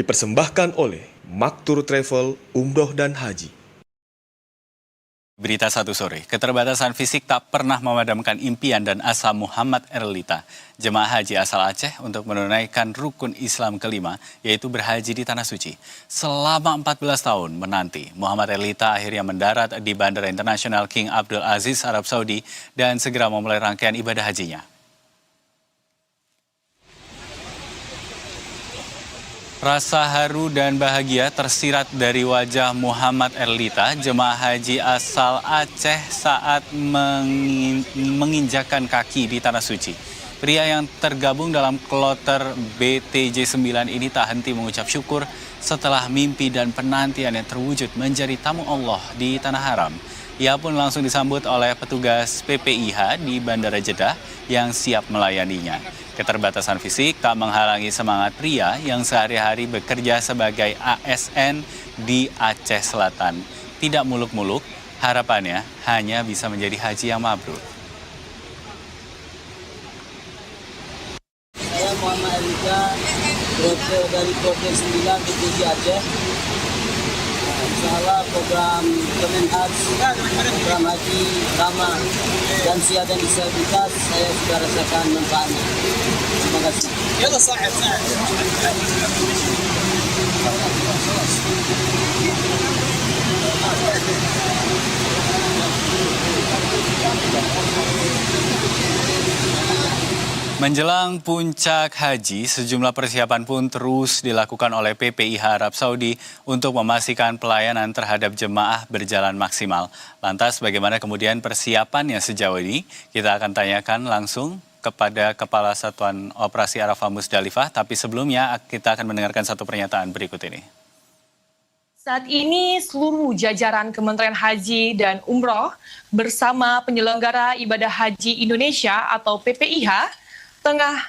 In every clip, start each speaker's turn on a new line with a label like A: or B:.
A: dipersembahkan oleh Maktur Travel, Umroh dan Haji.
B: Berita satu sore, keterbatasan fisik tak pernah memadamkan impian dan asa Muhammad Erlita, jemaah haji asal Aceh untuk menunaikan rukun Islam kelima, yaitu berhaji di Tanah Suci. Selama 14 tahun menanti, Muhammad Erlita akhirnya mendarat di Bandara Internasional King Abdul Aziz, Arab Saudi, dan segera memulai rangkaian ibadah hajinya. Rasa haru dan bahagia tersirat dari wajah Muhammad Erlita, jemaah haji asal Aceh saat menginjakan kaki di Tanah Suci. Pria yang tergabung dalam kloter BTJ 9 ini tak henti mengucap syukur setelah mimpi dan penantian yang terwujud menjadi tamu Allah di Tanah Haram. Ia pun langsung disambut oleh petugas PPIH di Bandara Jeddah yang siap melayaninya. Keterbatasan fisik tak menghalangi semangat pria yang sehari-hari bekerja sebagai ASN di Aceh Selatan. Tidak muluk-muluk, harapannya hanya bisa menjadi haji yang mabrur.
C: Saya Muhammad Erlita, dari Kloter 9 BTJ Aceh. Insyaallah program Kemenhaj, program haji ramah lansia dan disabilitas saya sudah rasakan manfaatnya. Terima kasih. Yalla sahib.
B: Menjelang puncak haji, sejumlah persiapan pun terus dilakukan oleh PPIH Arab Saudi untuk memastikan pelayanan terhadap jemaah berjalan maksimal. Lantas bagaimana kemudian persiapannya sejauh ini? Kita akan tanyakan langsung kepada Kepala Satuan Operasi Arafah Musdalifah, tapi sebelumnya kita akan mendengarkan satu pernyataan berikut ini.
D: Saat ini seluruh jajaran Kementerian Haji dan Umroh bersama penyelenggara ibadah haji Indonesia atau PPIH tengah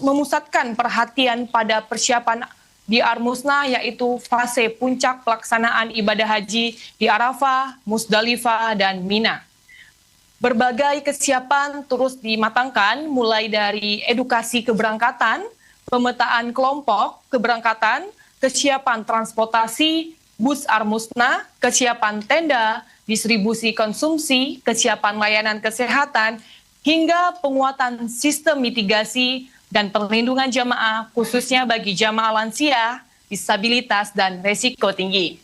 D: memusatkan perhatian pada persiapan di Armusna, yaitu fase puncak pelaksanaan ibadah haji di Arafah, Musdalifah, dan Mina. Berbagai kesiapan terus dimatangkan, mulai dari edukasi keberangkatan, pemetaan kelompok keberangkatan, kesiapan transportasi, bus Armusna, kesiapan tenda, distribusi konsumsi, kesiapan layanan kesehatan, hingga penguatan sistem mitigasi dan perlindungan jamaah, khususnya bagi jamaah lansia, disabilitas, dan resiko tinggi.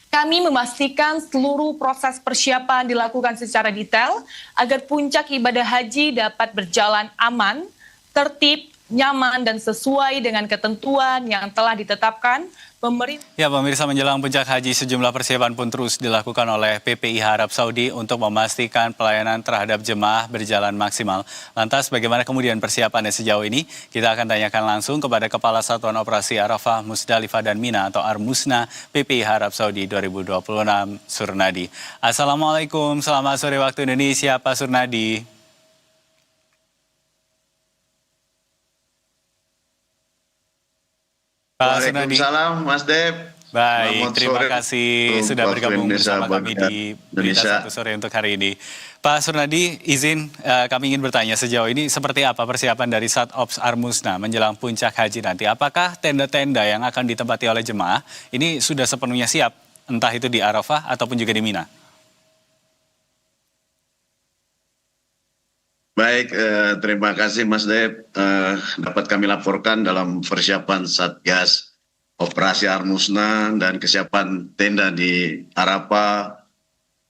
D: Kami memastikan seluruh proses persiapan dilakukan secara detail agar puncak ibadah haji dapat berjalan aman, tertib, nyaman, dan sesuai dengan ketentuan yang telah ditetapkan pemerintah.
B: Ya, pemirsa, menjelang puncak haji, sejumlah persiapan pun terus dilakukan oleh PPIH Arab Saudi untuk memastikan pelayanan terhadap jemaah berjalan maksimal. Lantas, bagaimana kemudian persiapannya sejauh ini? Kita akan tanyakan langsung kepada Kepala Satuan Operasi Arafah, Musdalifah, dan Mina atau Armusna PPIH Arab Saudi 2026, Surnadi. Assalamualaikum, selamat sore waktu Indonesia, Pak Surnadi.
E: Waalaikumsalam, Mas Dep.
B: Baik, terima kasih sudah bergabung bersama kami di Berita Satu Sore untuk hari ini. Pak Surnadi, izin kami ingin bertanya sejauh ini seperti apa persiapan dari Satops Armusna menjelang puncak haji nanti? Apakah tenda-tenda yang akan ditempati oleh jemaah ini sudah sepenuhnya siap, entah itu di Arafah ataupun juga di Mina?
E: Baik, terima kasih Mas Dep. Dapat kami laporkan dalam persiapan Satgas Operasi Armusna dan kesiapan tenda di Arafah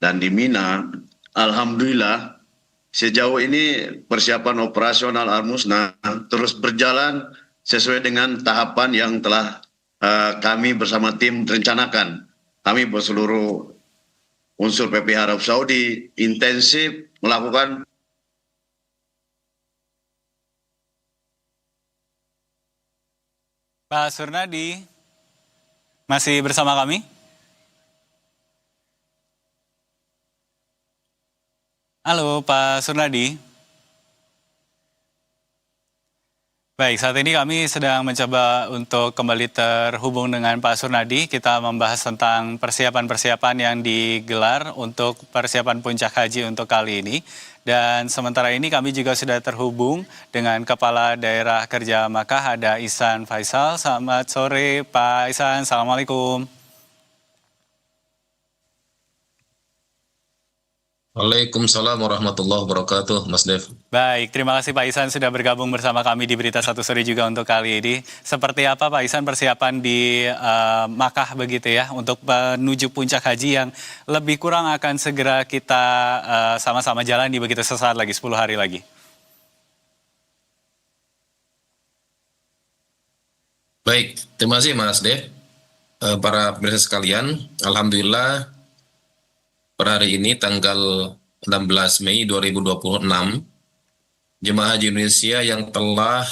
E: dan di Mina. Alhamdulillah, sejauh ini persiapan operasional Armusna terus berjalan sesuai dengan tahapan yang telah kami bersama tim rencanakan. Kami berseluruh unsur PPIH Arab Saudi intensif melakukan
B: Pak Surnadi, masih bersama kami? Halo Pak Surnadi. Baik, saat ini kami sedang mencoba untuk kembali terhubung dengan Pak Surnadi. Kita membahas tentang persiapan-persiapan yang digelar untuk persiapan puncak haji untuk kali ini. Dan sementara ini kami juga sudah terhubung dengan Kepala Daerah Kerja Makkah, ada Ihsan Faisal. Selamat sore Pak Ihsan, Assalamualaikum.
F: Waalaikumsalam warahmatullahi wabarakatuh, Mas Dev.
B: Baik, terima kasih Pak Ihsan sudah bergabung bersama kami di Berita Satu Sore juga untuk kali ini. Seperti apa Pak Ihsan persiapan di Makkah begitu ya untuk menuju puncak haji yang lebih kurang akan segera kita sama-sama jalani begitu sesaat lagi, 10 hari lagi.
F: Baik, terima kasih Mas Dev. Para pemirsa sekalian, Alhamdulillah per hari ini tanggal 16 Mei 2026, jemaah haji Indonesia yang telah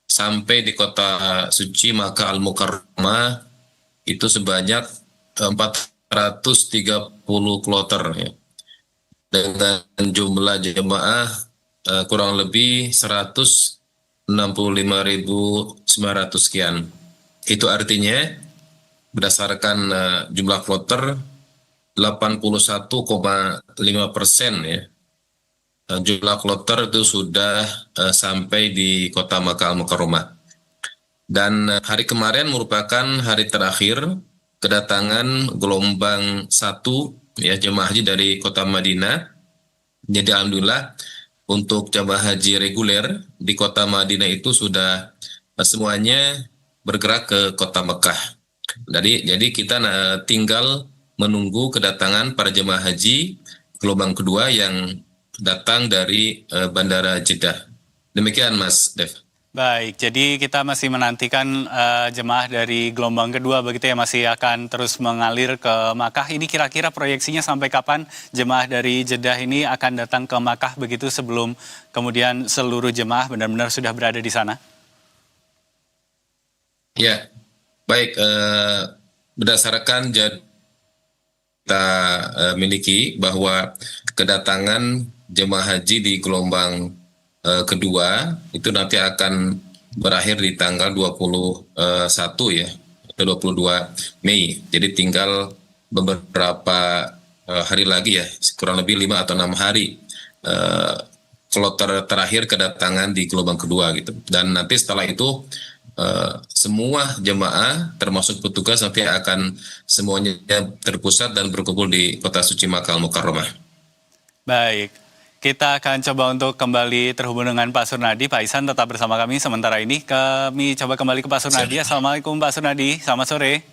F: sampai di kota suci Makkah Al-Mukarramah itu sebanyak 430 kloter ya. Dengan jumlah jemaah kurang lebih 165.900 sekian. Itu artinya berdasarkan jumlah kloter 81,5% ya. Jumlah kloter itu sudah sampai di kota Makkah Al-Mukarramah. Dan hari kemarin merupakan hari terakhir kedatangan gelombang 1 ya jemaah haji dari kota Madinah. Jadi alhamdulillah untuk jemaah haji reguler di kota Madinah itu sudah semuanya bergerak ke kota Mekah. Jadi kita tinggal menunggu kedatangan para jemaah haji gelombang kedua yang datang dari Bandara Jeddah. Demikian Mas Dev.
B: Baik, jadi kita masih menantikan jemaah dari gelombang kedua begitu ya, masih akan terus mengalir ke Makkah. Ini kira-kira proyeksinya sampai kapan jemaah dari Jeddah ini akan datang ke Makkah begitu sebelum kemudian seluruh jemaah benar-benar sudah berada di sana?
F: Ya, baik. Berdasarkan kita miliki bahwa kedatangan jemaah haji di gelombang kedua itu nanti akan berakhir di tanggal 21 ya, atau 22 Mei. Jadi tinggal beberapa hari lagi ya, kurang lebih 5 atau 6 hari kloter terakhir kedatangan di gelombang kedua gitu. Dan nanti setelah itu semua jemaah termasuk petugas nanti akan semuanya terpusat dan berkumpul di kota suci Makkah Al-Mukarramah.
B: Baik, kita akan coba untuk kembali terhubung dengan Pak Surnadi. Pak Ihsan tetap bersama kami sementara ini. Kami coba kembali ke Pak Surnadi. Assalamualaikum Pak Surnadi, selamat sore.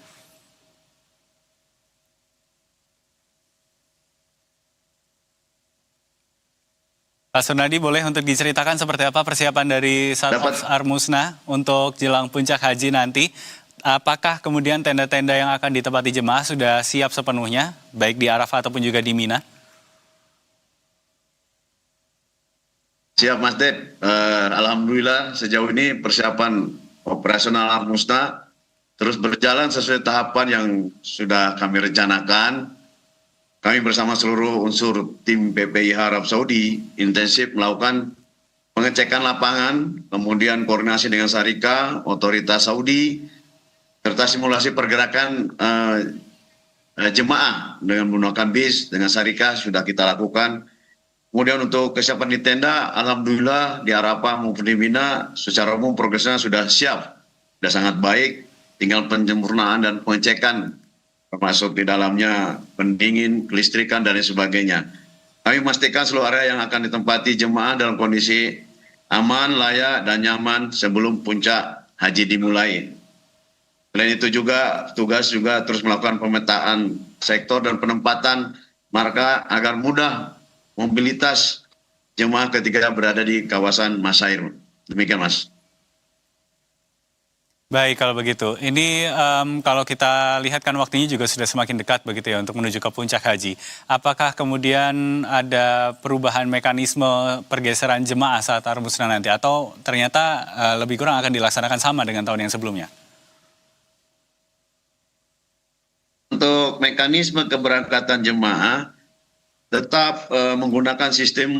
B: Pak Surnadi, boleh untuk diceritakan seperti apa persiapan dari Satgas Armusna untuk jelang puncak haji nanti? Apakah kemudian tenda-tenda yang akan ditempati jemaah sudah siap sepenuhnya, baik di Arafah ataupun juga di Mina?
E: Siap Mas Dep, alhamdulillah sejauh ini persiapan operasional Armusna terus berjalan sesuai tahapan yang sudah kami rencanakan. Kami bersama seluruh unsur tim PPIH Arab Saudi intensif melakukan pengecekan lapangan, kemudian koordinasi dengan Syarika, otoritas Saudi, serta simulasi pergerakan jemaah dengan menggunakan bis dengan Syarika sudah kita lakukan. Kemudian untuk kesiapan di tenda, alhamdulillah di Arafah maupun di Mina secara umum progresnya sudah siap, sudah sangat baik. Tinggal penyempurnaan dan pengecekan termasuk di dalamnya pendingin, kelistrikan, dan lain sebagainya. Kami memastikan seluruh area yang akan ditempati jemaah dalam kondisi aman, layak, dan nyaman sebelum puncak haji dimulai. Selain itu juga, tugas juga terus melakukan pemetaan sektor dan penempatan marka agar mudah mobilitas jemaah ketika berada di kawasan Masyair. Demikian Mas.
B: Baik, kalau begitu. Ini kalau kita lihat kan waktunya juga sudah semakin dekat begitu ya untuk menuju ke puncak haji. Apakah kemudian ada perubahan mekanisme pergeseran jemaah saat Armusna nanti atau ternyata lebih kurang akan dilaksanakan sama dengan tahun yang sebelumnya?
E: Untuk mekanisme keberangkatan jemaah tetap menggunakan sistem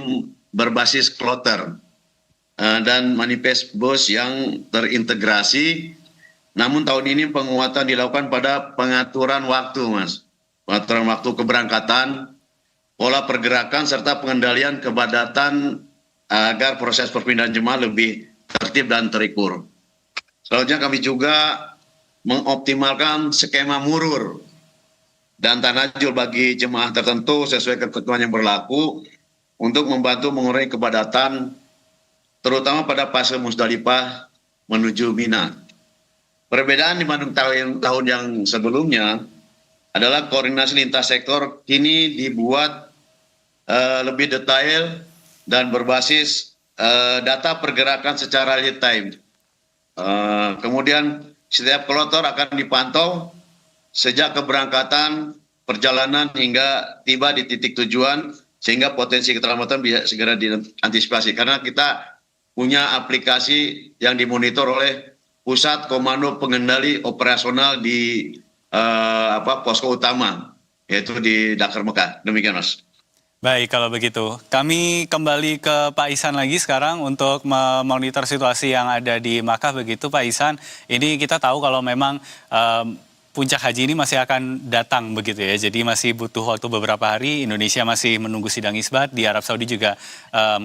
E: berbasis kloter. dan manifest bus yang terintegrasi. Namun tahun ini penguatan dilakukan pada pengaturan waktu, Mas. Pengaturan waktu keberangkatan, pola pergerakan, serta pengendalian kepadatan agar proses perpindahan jemaah lebih tertib dan terukur. Selanjutnya kami juga mengoptimalkan skema murur dan tanajul bagi jemaah tertentu sesuai ketentuan yang berlaku untuk membantu mengurangi kepadatan, terutama pada fase Musdalifah menuju Mina. Perbedaan dibanding tahun yang sebelumnya adalah koordinasi lintas sektor kini dibuat lebih detail dan berbasis data pergerakan secara real time. Kemudian setiap kloter akan dipantau sejak keberangkatan, perjalanan hingga tiba di titik tujuan, sehingga potensi keterlambatan bisa segera diantisipasi. Karena kita punya aplikasi yang dimonitor oleh Pusat Komando Pengendali Operasional di posko utama, yaitu di Dakar Mekah. Demikian, Mas.
B: Baik, kalau begitu. Kami kembali ke Pak Ihsan lagi sekarang untuk memonitor situasi yang ada di Makkah begitu, Pak Ihsan. Ini kita tahu kalau memang puncak haji ini masih akan datang begitu ya. Jadi masih butuh waktu beberapa hari. Indonesia masih menunggu sidang isbat. Di Arab Saudi juga,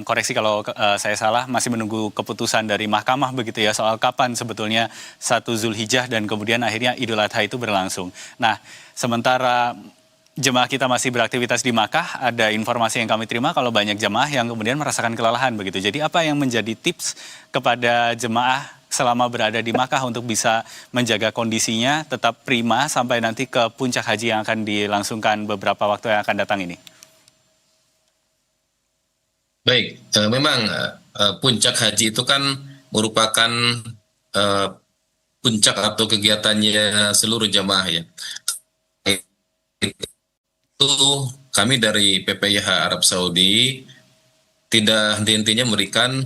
B: koreksi kalau saya salah, masih menunggu keputusan dari mahkamah begitu ya. Soal kapan sebetulnya 1 Zulhijjah dan kemudian akhirnya Idul Adha itu berlangsung. Nah, sementara jemaah kita masih beraktivitas di Makkah, ada informasi yang kami terima kalau banyak jemaah yang kemudian merasakan kelelahan begitu. Jadi apa yang menjadi tips kepada jemaah selama berada di Makkah untuk bisa menjaga kondisinya tetap prima sampai nanti ke puncak haji yang akan dilangsungkan beberapa waktu yang akan datang ini?
F: Baik, memang puncak haji itu kan merupakan puncak atau kegiatannya seluruh jamaah ya. Itu kami dari PPIH Arab Saudi tidak henti-hentinya memberikan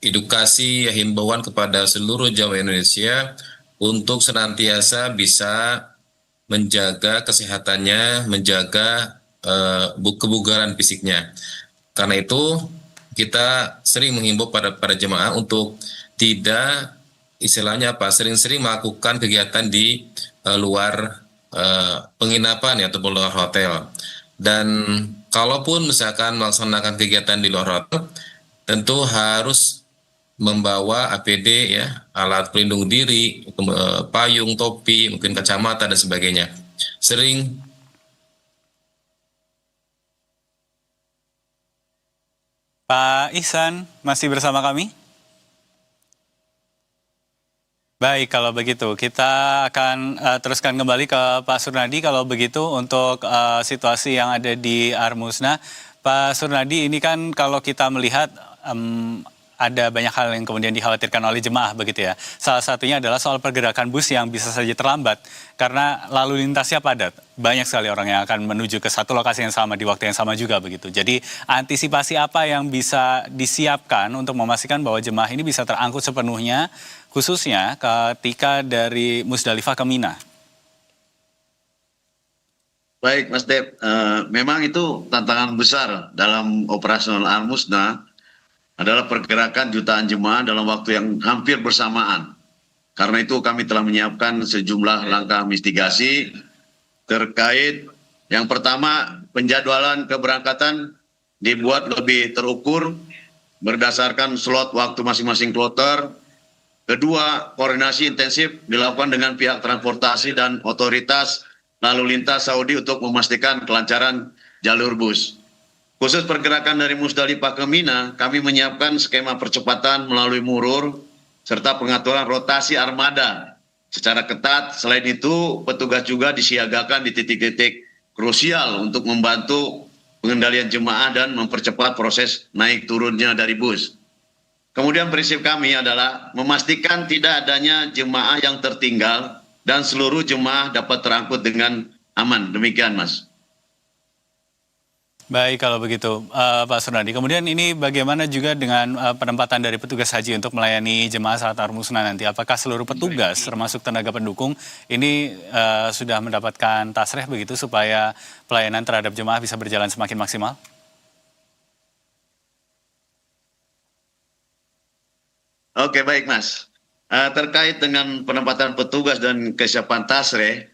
F: edukasi himbauan kepada seluruh jamaah Indonesia untuk senantiasa bisa menjaga kesehatannya, menjaga kebugaran fisiknya. Karena itu kita sering menghimbau pada jemaah untuk tidak istilahnya sering-sering melakukan kegiatan di luar penginapan ya, ataupun luar hotel. Dan kalaupun misalkan melaksanakan kegiatan di luar hotel, tentu harus membawa APD ya, alat pelindung diri, payung, topi, mungkin kacamata dan sebagainya. Sering
B: Pak Ihsan masih bersama kami? Baik, kalau begitu kita akan teruskan kembali ke Pak Surnadi kalau begitu untuk situasi yang ada di Armusna. Pak Surnadi, ini kan kalau kita melihat ada banyak hal yang kemudian dikhawatirkan oleh jemaah begitu ya. Salah satunya adalah soal pergerakan bus yang bisa saja terlambat karena lalu lintasnya padat. Banyak sekali orang yang akan menuju ke satu lokasi yang sama di waktu yang sama juga begitu. Jadi antisipasi apa yang bisa disiapkan untuk memastikan bahwa jemaah ini bisa terangkut sepenuhnya khususnya ketika dari Musdalifah ke Mina?
E: Baik, Mas Dep, memang itu tantangan besar dalam operasional Armusna adalah pergerakan jutaan jemaah dalam waktu yang hampir bersamaan. Karena itu kami telah menyiapkan sejumlah langkah mitigasi terkait yang pertama, penjadwalan keberangkatan dibuat lebih terukur berdasarkan slot waktu masing-masing kloter. Kedua, koordinasi intensif dilakukan dengan pihak transportasi dan otoritas lalu lintas Saudi untuk memastikan kelancaran jalur bus. Khusus pergerakan dari Musdalifah ke Mina, kami menyiapkan skema percepatan melalui murur serta pengaturan rotasi armada secara ketat. Selain itu, petugas juga disiagakan di titik-titik krusial untuk membantu pengendalian jemaah dan mempercepat proses naik turunnya dari bus. Kemudian prinsip kami adalah memastikan tidak adanya jemaah yang tertinggal dan seluruh jemaah dapat terangkut dengan aman. Demikian, Mas.
B: Baik, kalau begitu Pak Surnadi. Kemudian ini bagaimana juga dengan penempatan dari petugas haji untuk melayani jemaah saat Armusna nanti? Apakah seluruh petugas termasuk tenaga pendukung ini sudah mendapatkan tasreh begitu supaya pelayanan terhadap jemaah bisa berjalan semakin maksimal?
E: Oke, baik Mas. Terkait dengan penempatan petugas dan kesiapan TASRE,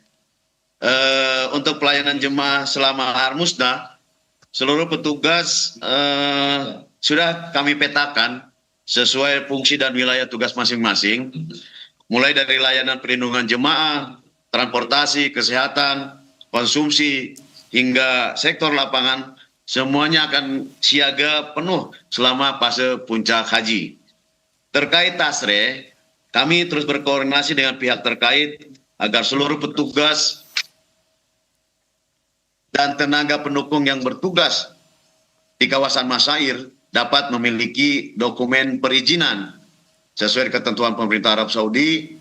E: untuk pelayanan jemaah selama Harmusna, seluruh petugas sudah kami petakan sesuai fungsi dan wilayah tugas masing-masing, mulai dari layanan perlindungan jemaah, transportasi, kesehatan, konsumsi, hingga sektor lapangan, semuanya akan siaga penuh selama fase puncak haji. Terkait TASRE, kami terus berkoordinasi dengan pihak terkait agar seluruh petugas dan tenaga pendukung yang bertugas di kawasan Masyair dapat memiliki dokumen perizinan sesuai ketentuan pemerintah Arab Saudi.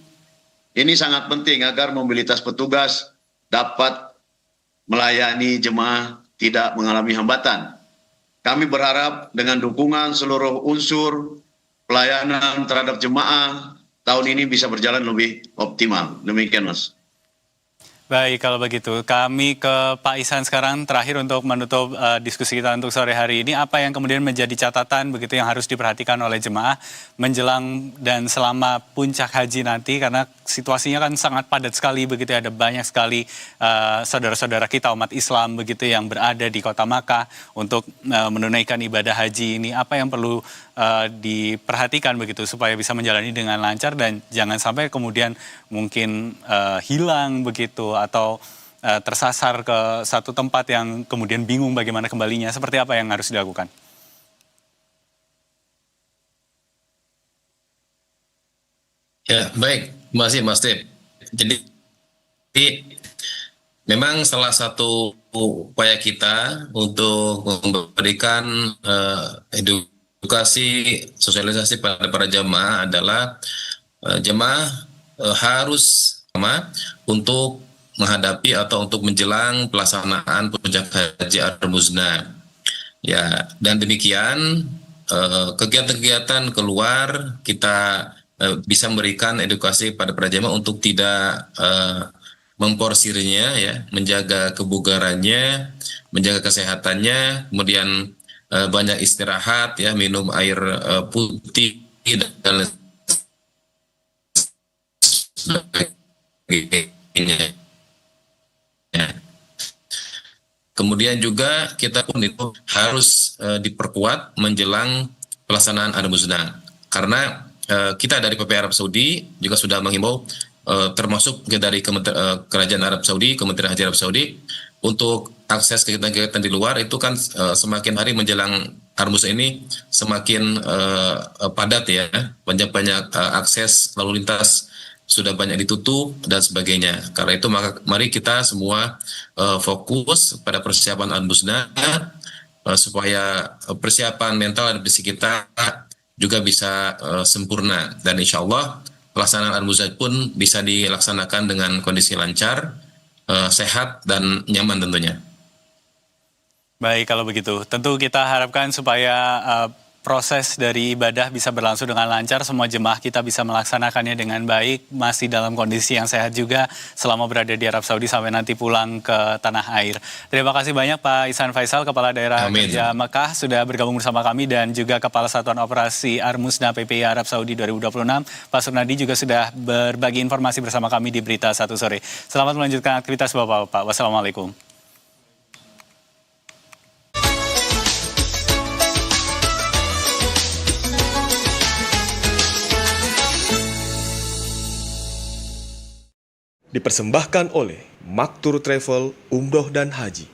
E: Ini sangat penting agar mobilitas petugas dapat melayani jemaah tidak mengalami hambatan. Kami berharap dengan dukungan seluruh unsur pelayanan terhadap jemaah tahun ini bisa berjalan lebih optimal. Demikian, Mas.
B: Baik, kalau begitu kami ke Pak Ihsan sekarang terakhir untuk menutup diskusi kita untuk sore hari ini. Apa yang kemudian menjadi catatan begitu yang harus diperhatikan oleh jemaah menjelang dan selama puncak haji nanti, karena situasinya kan sangat padat sekali begitu, ada banyak sekali saudara-saudara kita umat Islam begitu yang berada di kota Makkah untuk menunaikan ibadah haji ini. Apa yang perlu diperhatikan begitu supaya bisa menjalani dengan lancar dan jangan sampai kemudian mungkin hilang begitu atau tersasar ke satu tempat yang kemudian bingung bagaimana kembalinya. Seperti apa yang harus dilakukan?
F: Ya, baik. Terima kasih Mas Dep. Jadi memang salah satu upaya kita untuk memberikan edukasi, sosialisasi pada para jemaah adalah jemaah harus sama untuk menghadapi atau untuk menjelang pelaksanaan puncak haji Ar-Muzna. Ya, dan demikian kegiatan-kegiatan keluar kita bisa memberikan edukasi pada para jemaah untuk tidak memporsirnya, ya, menjaga kebugarannya, menjaga kesehatannya, kemudian banyak istirahat, ya, minum air putih dan sebagainya. Ya. Kemudian juga kita pun itu harus diperkuat menjelang pelaksanaan Ar-Muzna, karena kita dari PP Arab Saudi juga sudah menghimbau, termasuk dari Kerajaan Arab Saudi, Kementerian Haji Arab Saudi, untuk akses kegiatan-kegiatan di luar itu kan semakin hari menjelang Ar-Muzna ini semakin padat, ya, banyak akses lalu lintas sudah banyak ditutup dan sebagainya. Karena itu maka mari kita semua fokus pada persiapan Ar-Muzna supaya persiapan mental dan fisik kita juga bisa sempurna, dan insya Allah pelaksanaan Ar-Muzna pun bisa dilaksanakan dengan kondisi lancar, sehat dan nyaman tentunya.
B: Baik, kalau begitu tentu kita harapkan supaya proses dari ibadah bisa berlangsung dengan lancar, semua jemaah kita bisa melaksanakannya dengan baik, masih dalam kondisi yang sehat juga selama berada di Arab Saudi sampai nanti pulang ke tanah air. Terima kasih banyak Pak Ihsan Faisal, Kepala Daerah Kerja Makkah, sudah bergabung bersama kami, dan juga Kepala Satuan Operasi Ar-Muzna PPI Arab Saudi 2026, Pak Surnadi juga sudah berbagi informasi bersama kami di Berita Satu Sore. Selamat melanjutkan aktivitas Bapak-Bapak. Wassalamualaikum.
A: Dipersembahkan oleh Maktur Travel Umroh dan Haji.